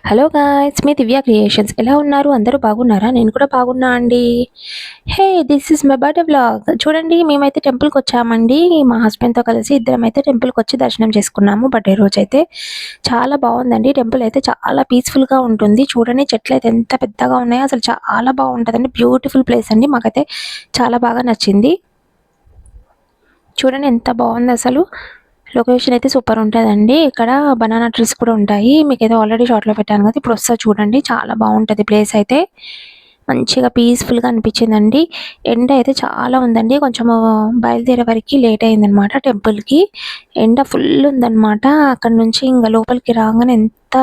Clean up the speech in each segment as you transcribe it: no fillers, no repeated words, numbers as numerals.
Hello guys, మీ Divya creations ఎలా ఉన్నారు? అందరూ బాగున్నారా? నేను కూడా బాగున్నా అండి. Hey, this is my birthday vlog. చూడండి, మేమైతే టెంపుల్‌కొచ్చామండి. మా హస్బెండ్‌తో కలిసి ఇద్దరమైతే టెంపుల్‌కొచ్చి దర్శనం చేసుకున్నాము బర్త్‌డే రోజైతే. చాలా బావుందండి. టెంపుల్ అయితే చాలా పీస్‌ఫుల్‌గా ఉంటుంది. చూడండి, చెట్లయితే ఎంత పెద్దగా ఉన్నాయో అసలు చాలా బావుంటదండి. బ్యూటిఫుల్ ప్లేస్ అండి. మాకైతే చాలా బాగా నచ్చింది. చూడండి ఎంత బావుందసలు. లొకేషన్ అయితే సూపర్ ఉంటదండి. ఇక్కడ బనానా ట్రీస్ కూడా ఉంటాయి. మీకైతే ఆల్రెడీ షార్ట్‌లో పెట్టాను కదా! ఇప్పుడు వస్తది చూడండి. చాలా బావుంటది ప్లేస్ అయితే. మంచిగా పీస్‌ఫుల్‌గా అనిపించిందండి. ఎండ అయితే చాలా ఉందండి. కొంచెము బయలుదేరే వరకి లేట్ అయిందనమాట టెంపుల్‌కి. ఎండ ఫుల్ ఉందనమాట. అక్కడి నుంచి ఇంగ లోపలికి రాంగానే ఎంత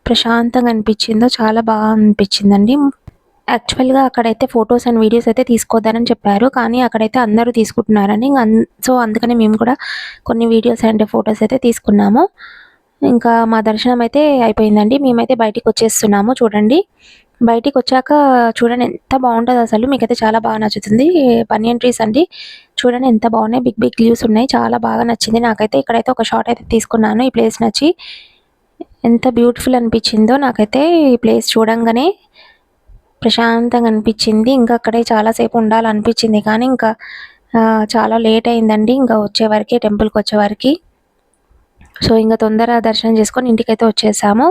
ప్రశాంతంగా అనిపించిందో చాలా బాగా అనిపించిందండి. యాక్చువల్‌గా అక్కడైతే ఫోటోస్ అండ్ వీడియోస్ అయితే తీసుకోవద్దని చెప్పారు. కానీ అక్కడైతే అందరూ తీసుకుంటున్నారని సో, అందుకనే మేము కూడా కొన్ని వీడియోస్ అండ్ ఫోటోస్ అయితే తీసుకున్నాము. ఇంకా మా దర్శనం అయితే అయిపోయిందండి. మేమైతే బయటికొచ్చేస్తున్నాము చూడండి. బయటికొచ్చాక చూడండి ఎంత బావుంటదసలు. మీకైతే చాలా బాగా నచ్చుతుంది. బనియన్ ట్రీస్ అండి. చూడండి ఎంత బావున్నాయి. బిగ్ బిగ్ లీవ్స్ ఉన్నాయి. చాలా బాగా నచ్చింది నాకైతే. ఇక్కడైతే ఒక షాట్ అయితే తీసుకున్నాను ఈ ప్లేస్ నచ్చి. ఎంత బ్యూటిఫుల్ అనిపించిందో నాకైతే ఈ ప్లేస్ చూడంగానే. ప్రశాంతంగా అనిపించింది. ఇంకా అక్కడే చాలా సేపు ఉండాలనిపించింది. కానీ ఇంకా చాలా లేట్ అయిందండి. ఇంకా వచ్చేవరకి టెంపుల్‌కొచ్చేవరకి. సో, ఇంక తొందర దర్శనం చేసుకొని ఇంటికైతే వచ్చేసాము.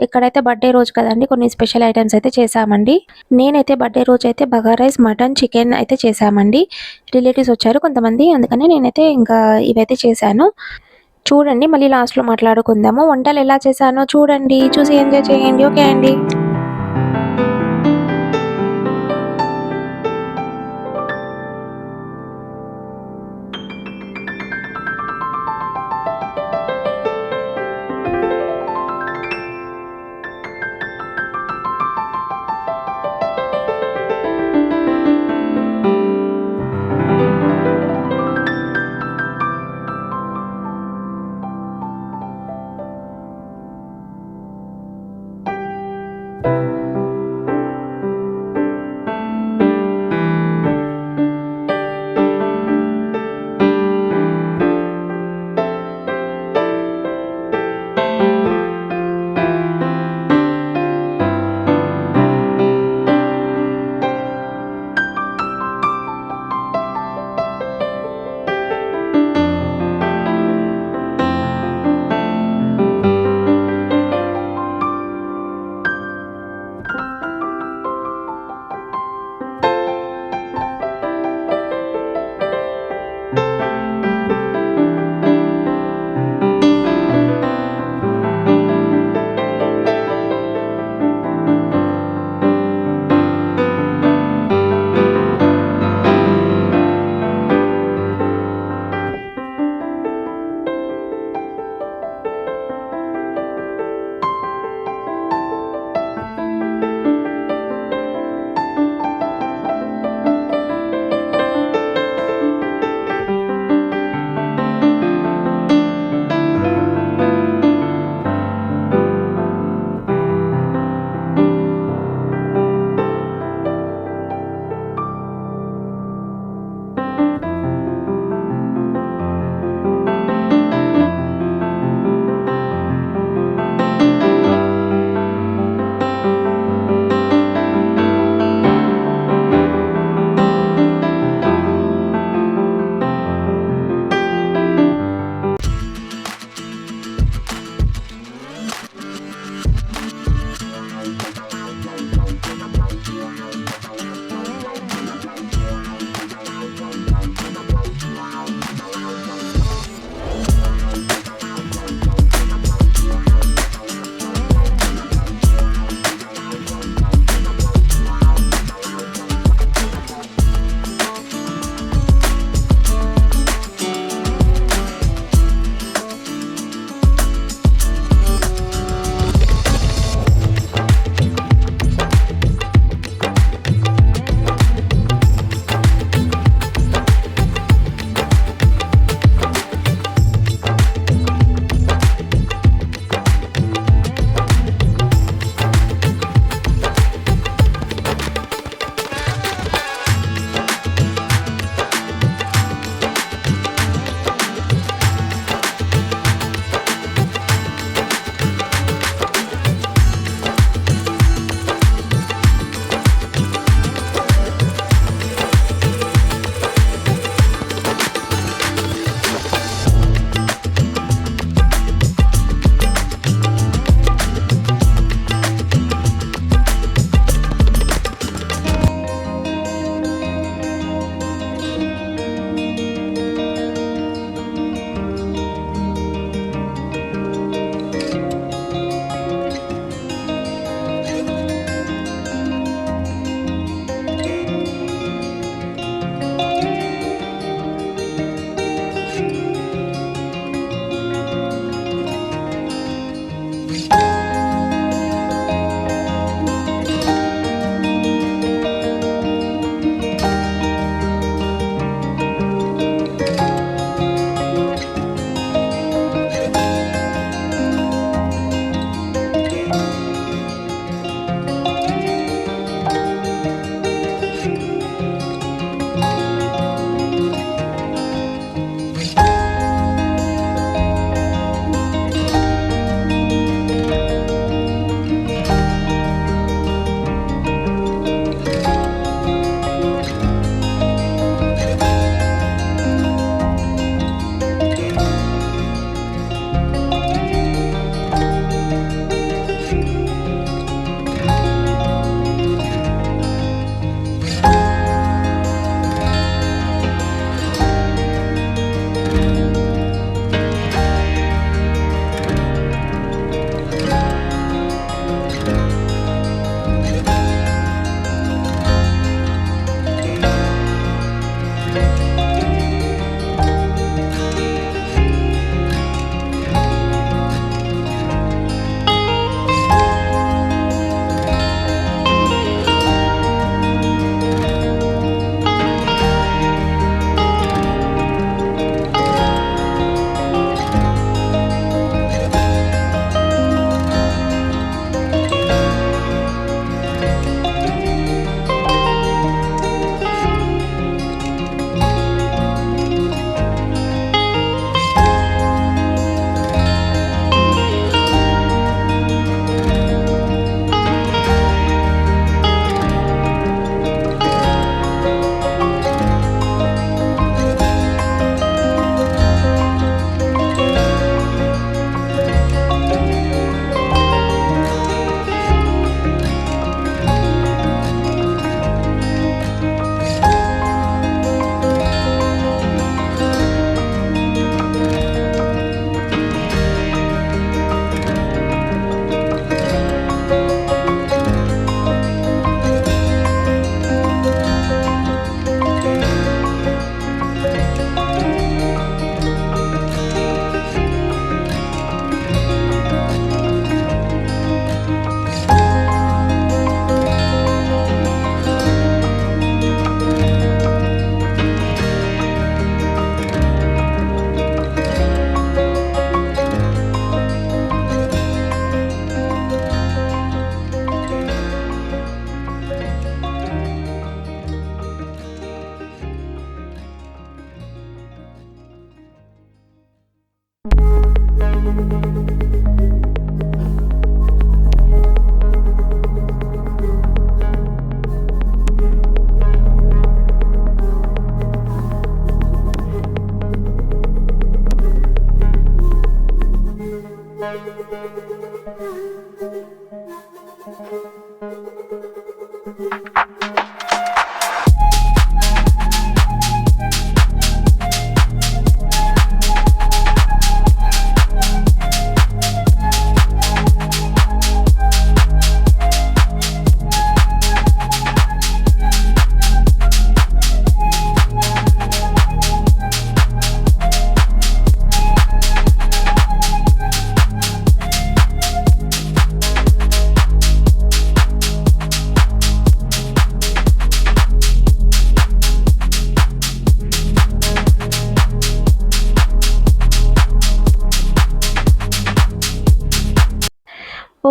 ఇక్కడైతే బర్త్‌డే రోజు కదండీ! కొన్ని స్పెషల్ ఐటెమ్స్ అయితే చేశామండి. నేనైతే బర్త్‌డే రోజైతే బగారా రైస్, మటన్, చికెన్ అయితే చేశామండి. రిలేటివ్స్ వచ్చారు కొంతమంది. అందుకని నేనైతే ఇంకా ఇవైతే చేశాను. చూడండి, మళ్ళీ లాస్ట్‌లో మాట్లాడుకుందాము. వంటలు ఎలా చేశానో చూడండి. చూసి ఎంజాయ్ చేయండి. ఓకే అండి.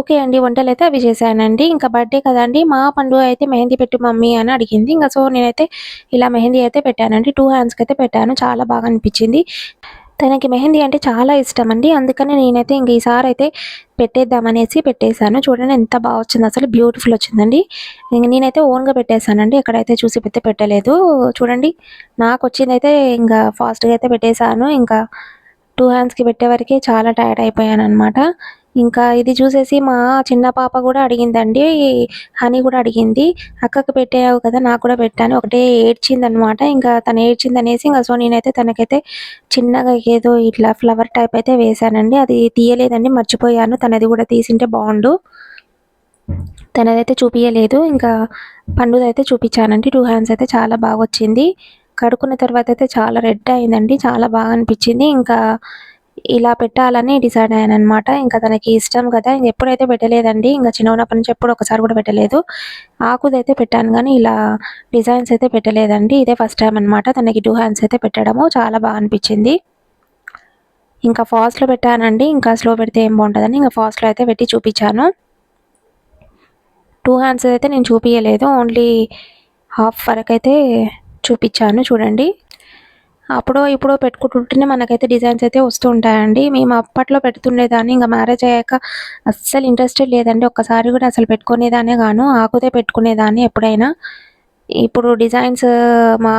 ఓకే అండి. వంటలైతే అవి చేశానండి. ఇంకా బర్త్‌డే కదండీ! మా పండు అయితే మెహందీ పెట్టు మమ్మీ అని అడిగింది. సో, నేనైతే ఇలా మెహందీ అయితే పెట్టానండి. 2 హ్యాండ్స్‌కైతే పెట్టాను. చాలా బాగా అనిపిచ్చింది. తనకి మెహందీ అంటే చాలా ఇష్టమండి. అందుకనే నేనైతే ఇంక ఈసారైతే పెట్టేద్దామనేసి పెట్టేసాను. చూడండి ఎంత బా వచ్చిందో అసలు బ్యూటిఫుల్ వచ్చిందండి. ఇంక నేనైతే ఓన్‌గా పెట్టేసానండి. ఎక్కడైతే చూసి పెట్టలేదు. చూడండి నాకొచ్చిందైతే ఇంక ఫాస్ట్‌గా అయితే పెట్టేసాను. ఇంకా 2 హ్యాండ్స్‌కి పెట్టేవరకే చాలా టైర్డ్ అయిపోయాననమాట. ఇంకా ఇది చూసేసి మా చిన్న పాప గూడా అడిగిందండి. హనీ గూడా అడిగింది. "అక్కకి పెట్టావు కదా! నాకు కూడా పెట్టు" ఒకటే ఏడ్చిందనమాట. ఇంకా తను ఏడ్చిందనేసి సో, నేనైతే తనకైతే చిన్నగా ఏదో ఇట్లా ఫ్లవర్ టైప్ అయితే వేశానండి. అది తీయలేదండి మర్చిపోయాను. తనది గూడా తీసుంటే బావుండు. తనదైతే చూపియలేదు. ఇంకా పండుదైతే చూపిచ్చానండి. 2 హ్యాండ్స్ అయితే చాలా బాగొచ్చింది. కడుక్కున్న తర్వాతయితే చాలా రెడ్ అయిందండి. చాలా బాగా అనిపిచ్చింది. ఇంకా ఇలా పెట్టాలని డిసైడ్ అయ్యాననమాట. ఇంకా తనకి ఇష్టం గదా! ఎప్పుడైతే పెట్టలేదండి. ఇంక చిన్నగున్నప్పటి నుంచి ఎప్పుడు ఒక్కసారి కూడా పెట్టలేదు. ఆకుదైతే పెట్టాను గానీ, ఇలా డిజైన్స్ అయితే పెట్టలేదండి. ఇదే ఫస్ట్ టైమ్ అనమాట. తనకి 2 హ్యాండ్స్ అయితే పెట్టడము. చాలా బా అనిపిచ్చింది. ఇంకా ఫాస్ట్‌లో పెట్టానండి. ఇంకా స్లో పెడితే ఏం బావుంటదని ఇంక ఫాస్ట్‌లో అయితే పెట్టి చూపిచ్చాను. 2 హ్యాండ్స్ అయితే నేను చూపియలేదు. ఓన్లీ హాఫ్ వరకైతే చూపిచ్చాను చూడండి. అప్పుడో ఇప్పుడో పెట్టుకుంటుంటేనే మనకైతే డిజైన్స్ అయితే వస్తూ ఉంటాయండి. మేము అప్పట్లో పెడుతుండేదాన్ని. ఇంక మ్యారేజ్ అయ్యాక అస్సలు ఇంట్రెస్టే లేదండి. ఒక్కసారి కూడా అసలు పెట్టుకునేదాన్నే గాను. ఆకుదే పెట్టుకునేదాన్ని ఎప్పుడైనా. ఇప్పుడు డిజైన్స్ మా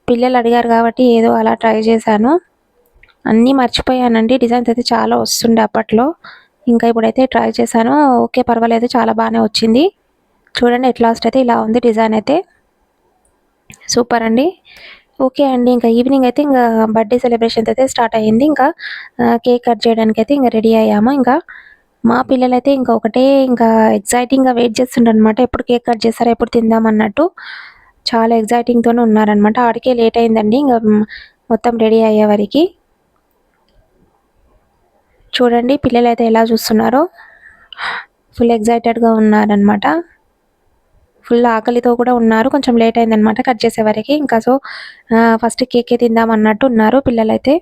పిల్లలు అడిగారు కాబట్టి ఏదో అలా ట్రై చేశాను. అన్నీ మర్చిపోయానండి. డిజైన్స్ అయితే చాలా వస్తుండే అప్పట్లో. ఇంకా ఇప్పుడైతే ట్రై చేశాను. ఓకే. పర్వాలేదు చాలా బానే వచ్చింది. చూడండి ఎట్ లాస్ట్ అయితే ఇలా ఉంది డిజైన్ అయితే. సూపర్ అండి. ఓకే అండి. ఇంకా ఈవినింగ్ అయితే ఇంగా బర్త్‌డే సెలబ్రేషన్స్ అయితే స్టార్ట్ అయ్యింది. ఇంకా కేక్ కట్ చేయడానికైతే ఇంక రెడీ అయ్యాము. ఇంకా మా పిల్లలైతే ఇంకా ఒకటే ఇంకా ఎక్సైటింగ్‌గా వెయిట్ చేస్తుండ్రనమాట. ఎప్పుడు కేక్ కట్ చేస్తారా? ఎప్పుడు తిందాం అన్నట్టు. చాలా ఎక్సైటింగ్‌తోనే ఉన్నారనమాట. ఆడికే లేట్ అయిందండి. ఇంగ మొత్తం రెడీ అయ్యేవరకి. చూడండి పిల్లలైతే ఎలా చూస్తున్నారో. ఫుల్ ఎక్సైటెడ్‌గా ఉన్నారనమాట. ఫుల్ ఆకలితో కూడా ఉన్నారు. కొంచెం లేట్ అయిందనమాట కట్ చేసేవరకి. ఇంకా సో, ఫస్ట్ కేకే తిందాం అన్నట్టు ఉన్నారు పిల్లలైతే.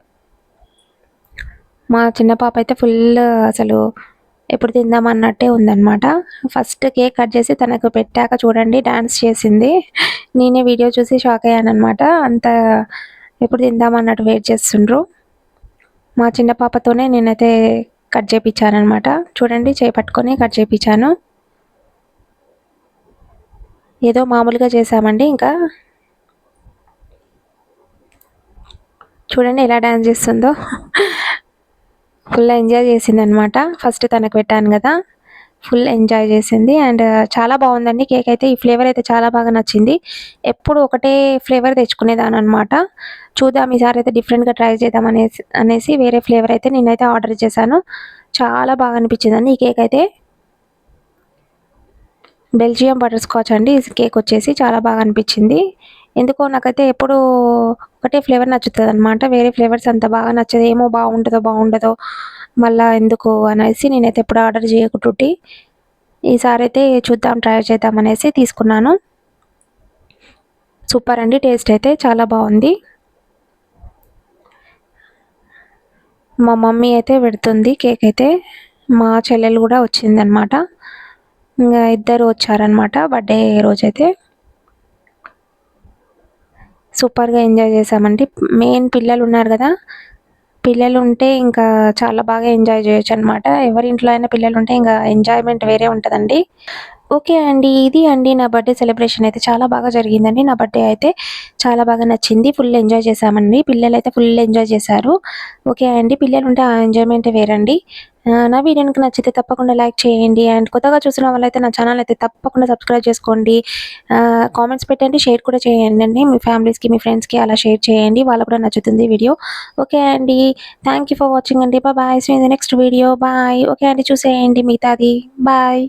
మా చిన్న పాప అయితే ఫుల్ అసలు ఎప్పుడు తిందాం అన్నట్టే ఉందనమాట. ఫస్ట్ కేక్ కట్ చేసి తనకు పెట్టాక చూడండి డాన్స్ చేసింది. నేనే వీడియో చూసి షాక్ అయ్యాననమాట. అంత ఎప్పుడు తిందాం అన్నట్టు వెయిట్ చేస్తుండ్రు. మా చిన్న పాపతోనే నేనైతే కట్ చేపిచ్చాననమాట. చూడండి చేయి పట్టుకొని కట్ చేపిచ్చాను. ఏదో మామూలుగా చేశామండి ఇంకా. చూడండి ఎలా డాన్స్ చేస్తుందో. ఫుల్ ఎంజాయ్ చేసిందనమాట. ఫస్ట్ తనకు పెట్టాను గదా! ఫుల్ ఎంజాయ్ చేసింది. అండ్ చాలా బావుందండి కేక్ అయితే. ఈ ఫ్లేవర్ అయితే చాలా బాగా నచ్చింది. ఎప్పుడు ఒకటే ఫ్లేవర్ తెచ్చుకునేదాన్ననమాట. చూద్దాం ఈసారైతే డిఫరెంట్‌గా ట్రై చేద్దాం అనేసి వేరే ఫ్లేవర్ అయితే నేనైతే ఆర్డర్ చేశాను. చాలా బాగా అనిపించిందండి ఈ కేక్ అయితే. బెల్జియం బటర్ స్కాచ్ అండి. ఈ కేక్ వచ్చేసి చాలా బాగా అనిపించింది. ఎందుకో నాకైతే ఎప్పుడూ ఒకటే ఫ్లేవర్ నచ్చుతదనమాట. వేరే ఫ్లేవర్స్ అంత బాగా నచ్చదు. ఏమో బావుంటదో మళ్ళా ఎందుకు అనేసి నేనైతే ఎప్పుడు ఆర్డర్ చేయకుంటుంటి. ఈసారైతే చూద్దాం ట్రై చేద్దాం అనేసి తీసుకున్నాను. సూపర్ అండి. టేస్ట్ అయితే చాలా బావుంది. మా మమ్మీ అయితే పెడుతుంది కేక్ అయితే. మా చెల్లెలు గూడా వచ్చిందనమాట. ఇంగా ఇద్దరు వచ్చారనమాట బర్త్‌డే రోజైతే. సూపర్‌గా ఎంజాయ్ చేశామండి. మెయిన్ పిల్లలున్నారు గదా! పిల్లలుంటే ఇంకా చాలా బాగా ఎంజాయ్ చేయొచ్చనమాట. ఎవరి ఇంట్లో అయినా పిల్లలుంటే ఇంగా ఎంజాయ్‌మెంట్ వేరే ఉంటదండి. ఓకే అండి. ఇది అండి నా బర్త్‌డే సెలబ్రేషన్ అయితే చాలా బాగా జరిగిందండి. నా బర్త్‌డే అయితే చాలా బాగా నచ్చింది. ఫుల్ ఎంజాయ్ చేశామండి. పిల్లలైతే ఫుల్ ఎంజాయ్ చేశారు. ఓకే అండి. పిల్లలుంటే ఆ ఎంజాయ్‌మెంటే వేరండి. నా వీడియో గనుక నచ్చితే తప్పకుండా లైక్ చేయండి. అండ్ కొత్తగా చూసిన వాళ్ళైతే నా ఛానల్ అయితే తప్పకుండా సబ్స్క్రైబ్ చేసుకోండి. కామెంట్స్ పెట్టండి. షేర్ కూడా చేయండండి. మీ ఫ్యామిలీస్‌కి, మీ ఫ్రెండ్స్‌కి అలా షేర్ చేయండి. వాళ్ళకి కూడా నచ్చుతుంది వీడియో. ఓకే అండి. థాంక్ యూ ఫర్ వాచింగ్ అండి. Bye. See you in the next video. Bye. Okay అండి. చూసేయండి మిగతాది. బాయ్.